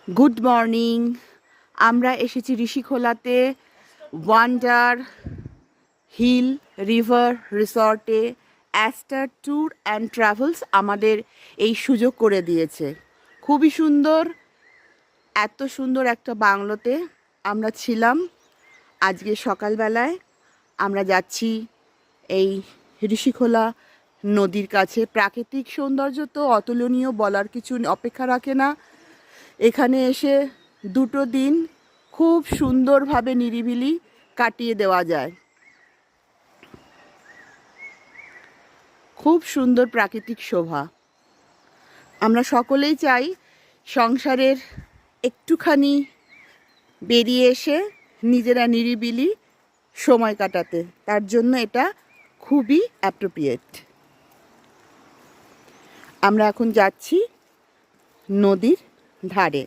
Good morning. আমরা এসেছি ঋষিখোলাতে wonder hill river রিসর্টে। অ্যাস্টার ট্যুর অ্যান্ড ট্রাভেলস আমাদের এই সুযোগ করে দিয়েছে। খুবই সুন্দর, এত সুন্দর একটা বাংলোতে আমরা ছিলাম। আজকে সকালবেলায় আমরা যাচ্ছি এই ঋষিখোলা নদীর কাছে। প্রাকৃতিক সৌন্দর্য তো অতুলনীয়, বলার কিছু অপেক্ষা রাখে না। এখানে এসে দুটো দিন খুব সুন্দরভাবে নিরিবিলি কাটিয়ে দেওয়া যায়। খুব সুন্দর প্রাকৃতিক শোভা। আমরা সকলেই চাই সংসারের একটুখানি বেরিয়ে এসে নিজেরা নিরিবিলি সময় কাটাতে। তার জন্য এটা খুবই অ্যাপ্রোপ্রিয়েট। আমরা এখন যাচ্ছি নদীর ধারে।